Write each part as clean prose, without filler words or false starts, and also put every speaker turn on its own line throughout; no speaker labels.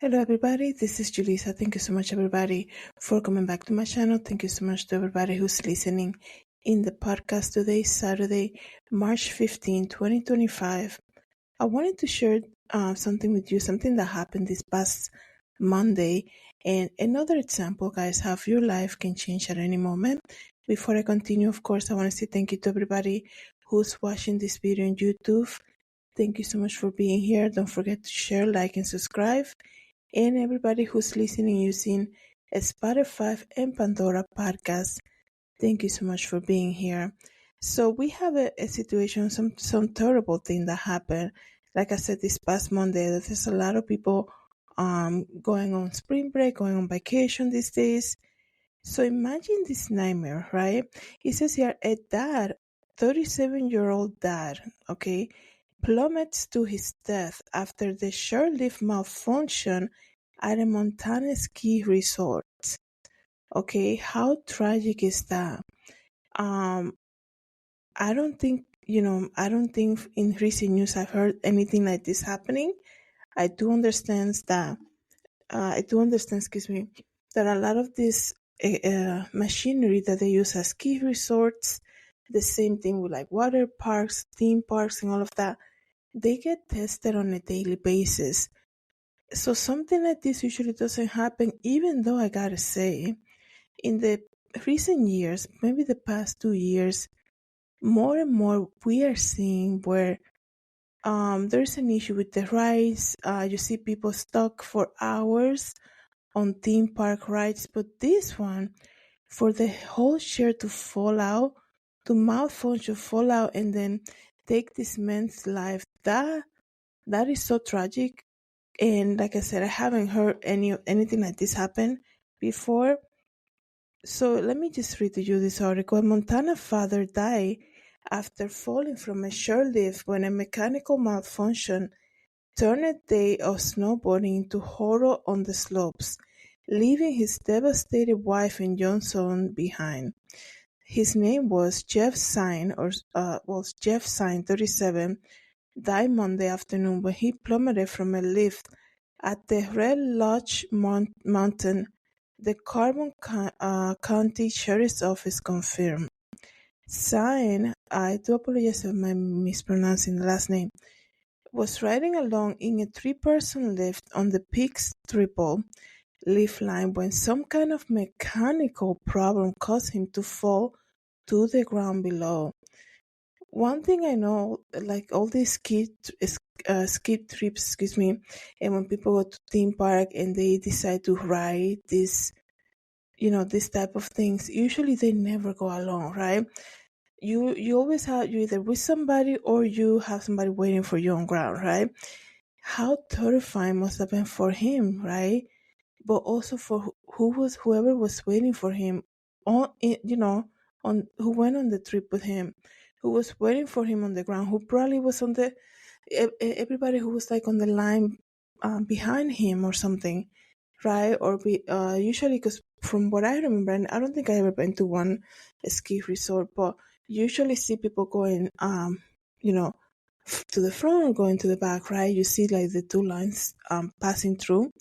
Hello, everybody. This is Julissa. Thank you so much, everybody, for coming back to my channel. Thank you so much to everybody who's listening in the podcast today, Saturday, March 15, 2025. I wanted to share something with you, something that happened this past Monday, and another example, guys, how your life can change at any moment. Before I continue, of course, I want to say thank you to everybody who's watching this video on YouTube. Thank you so much for being here. Don't forget to share, like, and subscribe. And everybody who's listening using Spotify and Pandora podcast, thank you so much for being here. So we have a situation, some terrible thing that happened. Like I said, this past Monday, there's a lot of people going on spring break, going on vacation these days. So imagine this nightmare, right? It says here a dad, 37-year-old dad, okay, plummets to his death after the chairlift malfunction at a Montana ski resort. Okay, how tragic is that? Um, I don't think, in recent news I've heard anything like this happening. I do understand that, excuse me, that a lot of this machinery that they use at ski resorts, the same thing with like water parks, theme parks, and all of that, they get tested on a daily basis. So something like this usually doesn't happen, even though I gotta say, in the recent years, maybe the past 2 years, more and more we are seeing where there's an issue with the rides. You see people stuck for hours on theme park rides, but this one, for the whole chair to fall out, to malfunction, fall out, and then take this man's life, that is so tragic. And like I said, I haven't heard anything like this happen before. So let me just read to you this article. A Montana father died after falling from a chairlift when a mechanical malfunction turned a day of snowboarding into horror on the slopes, leaving his devastated wife and young son behind. His name was Jeff Sine, Jeff Sine, 37, died Monday afternoon when he plummeted from a lift at the Red Lodge Mountain, the Carbon County Sheriff's Office confirmed. Sine, I do apologize if I'm mispronouncing the last name, was riding along in a three-person lift on the Peaks Triple lift line when some kind of mechanical problem caused him to fall to the ground below. One thing I know, like all these ski trips, excuse me, and when people go to theme park and they decide to ride this, this type of things, usually they never go alone, right? You always have, you either with somebody or you have somebody waiting for you on ground, right? How terrifying must have been for him, right? But also for whoever was waiting for him on who went on the trip with him, who was waiting for him on the ground, who probably was on the everybody who was like on the line behind him or something, right? Or usually, because from what I remember, and I don't think I ever been to one ski resort, but usually see people going to the front or going to the back, right? You see like the two lines passing through.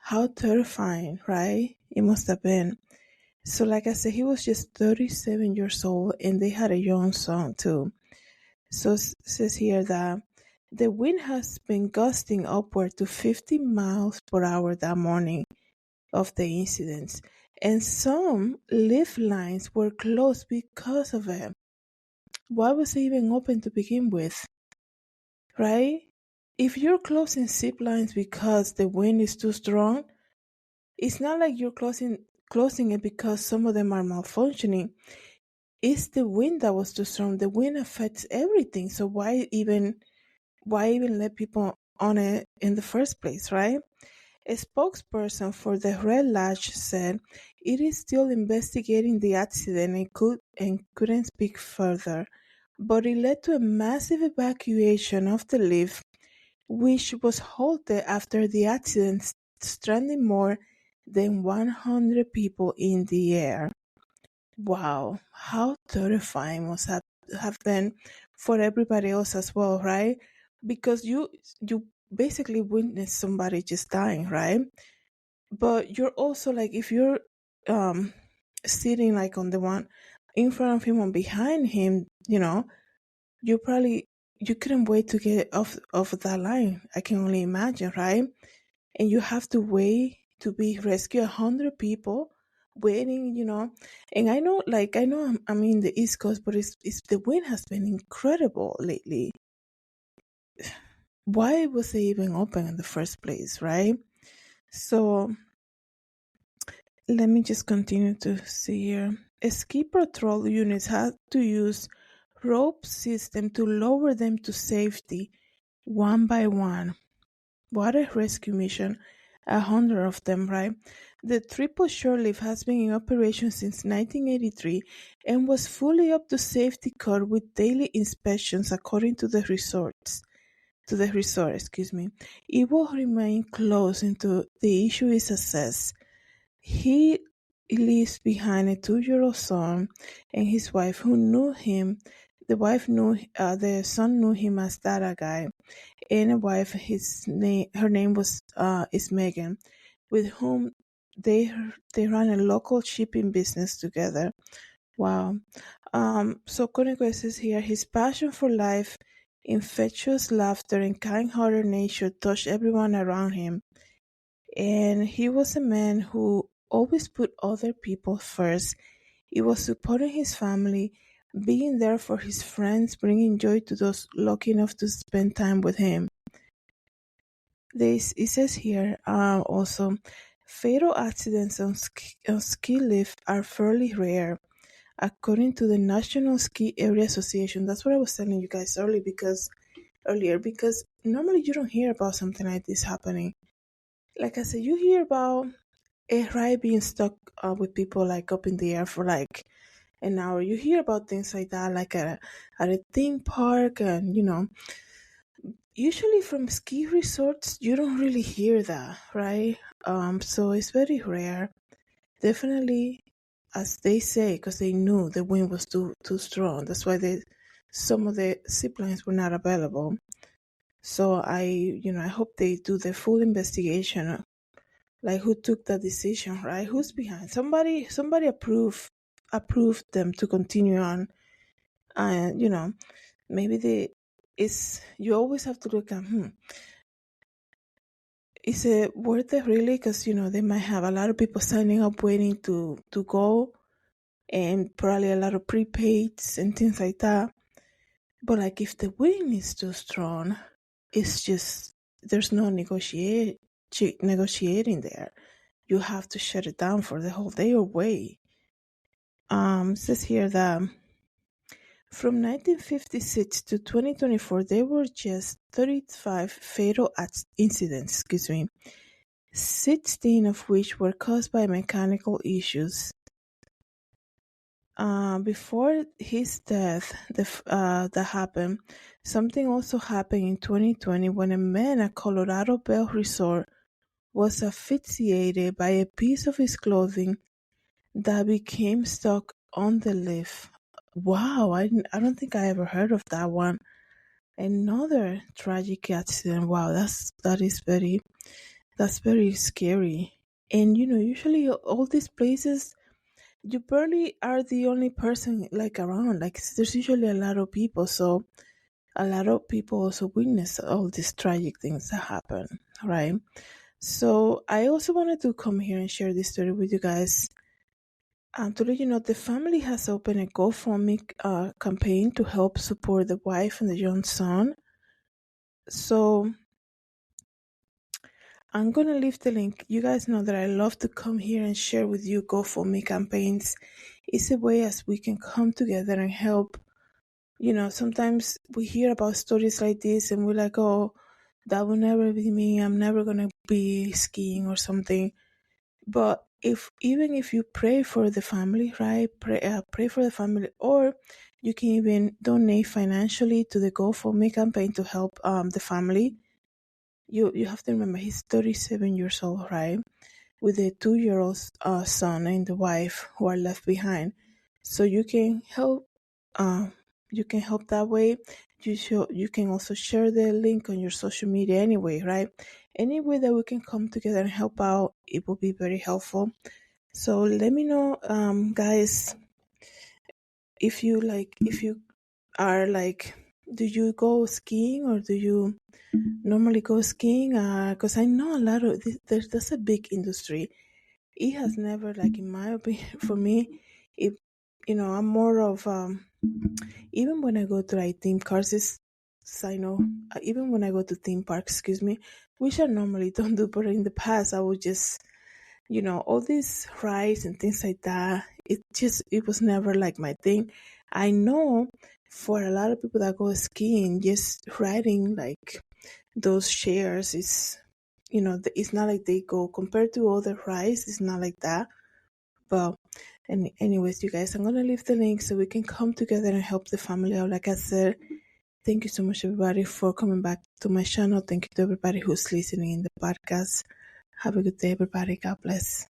How terrifying, right? It must have been. So like I said, he was just 37 years old and they had a young son too. So it says here that the wind has been gusting upward to 50 miles per hour that morning of the incidents, and some lift lines were closed because of it. Why was it even open to begin with? Right? If you're closing zip lines because the wind is too strong, it's not like you're closing it because some of them are malfunctioning. It's the wind that was too strong. The wind affects everything. So why even let people on it in the first place, right? A spokesperson for the Red Lodge said it is still investigating the accident and couldn't speak further, but it led to a massive evacuation of the lift, which was halted after the accident, stranding more than 100 people in the air. Wow, how terrifying must have been for everybody else as well, right? Because you basically witness somebody just dying, right? But you're also like, if you're um sitting like on the one in front of him and behind him, you couldn't wait to get off that line. I can only imagine, right? And you have to wait to be rescued. 100 people waiting, and I know I'm in the East Coast, but it's the wind has been incredible lately. Why was it even open in the first place, right? So let me just continue to see here. Ski patrol units had to use rope system to lower them to safety one by one. What a rescue mission. 100 of them, right? The triple chairlift has been in operation since 1983 and was fully up to safety code with daily inspections according to the resort, excuse me. It will remain closed until the issue is assessed. He leaves behind a 2-year-old son and his wife who knew him. The son knew him as Dada Guy, and a wife, her name is Megan, with whom they run a local shipping business together. Wow. So Koneko says here, his passion for life, infectious laughter, and kind-hearted nature touched everyone around him. And he was a man who always put other people first. He was supporting his family, being there for his friends, bringing joy to those lucky enough to spend time with him. It says here also, fatal accidents on ski lift are fairly rare, according to the National Ski Area Association. That's what I was telling you guys earlier, because normally you don't hear about something like this happening. Like I said, you hear about a ride being stuck with people like up in the air for like an hour. You hear about things like that, like at a theme park, and usually from ski resorts, you don't really hear that, right? So it's very rare. Definitely, as they say, because they knew the wind was too strong. That's why some of the zip lines were not available. So I hope they do the full investigation, like who took that decision, right? Who's behind? Somebody approved them to continue on, and maybe you always have to look at is it worth it really? Because they might have a lot of people signing up waiting to go, and probably a lot of prepaids and things like that. But like if the wind is too strong, it's just there's no negotiating there. You have to shut it down for the whole day or wait. It says here that from 1956 to 2024, there were just 35 fatal incidents, 16 of which were caused by mechanical issues. Before his death, that happened, something also happened in 2020 when a man at Colorado Bell Resort was asphyxiated by a piece of his clothing that became stuck on the lift. Wow, I don't think I ever heard of that one. Another tragic accident. Wow, that's very scary. And usually all these places, you barely are the only person like around. Like there's usually a lot of people, so a lot of people also witness all these tragic things that happen, right? So I also wanted to come here and share this story with you guys. To let you know, the family has opened a GoFundMe campaign to help support the wife and the young son. So I'm going to leave the link. You guys know that I love to come here and share with you GoFundMe campaigns. It's a way as we can come together and help. Sometimes we hear about stories like this and we're like, oh, that will never be me. I'm never going to be skiing or something. But even if you pray for the family, right? Pray for the family, or you can even donate financially to the GoFundMe campaign to help the family. You have to remember he's 37 years old, right? With a 2-year-old son and the wife who are left behind. So you can help. You can help that way. you can also share the link on your social media anyway, right? Any way that we can come together and help out, it will be very helpful. So let me know, guys, if you are like, do you go skiing or do you normally go skiing? Because I know a lot of there's a big industry. It has never, like, in my opinion, for me, it, I'm more of, even when I go to like theme parks, I know, even when I go to theme parks, excuse me, which I normally don't do, but in the past I would just, all these rides and things like that. It was never like my thing. I know for a lot of people that go skiing, just riding like those chairs is, it's not like they go compared to other rides. It's not like that. But anyways, you guys, I'm gonna leave the link so we can come together and help the family out. Like I said, thank you so much, everybody, for coming back to my channel. Thank you to everybody who's listening in the podcast. Have a good day, everybody. God bless.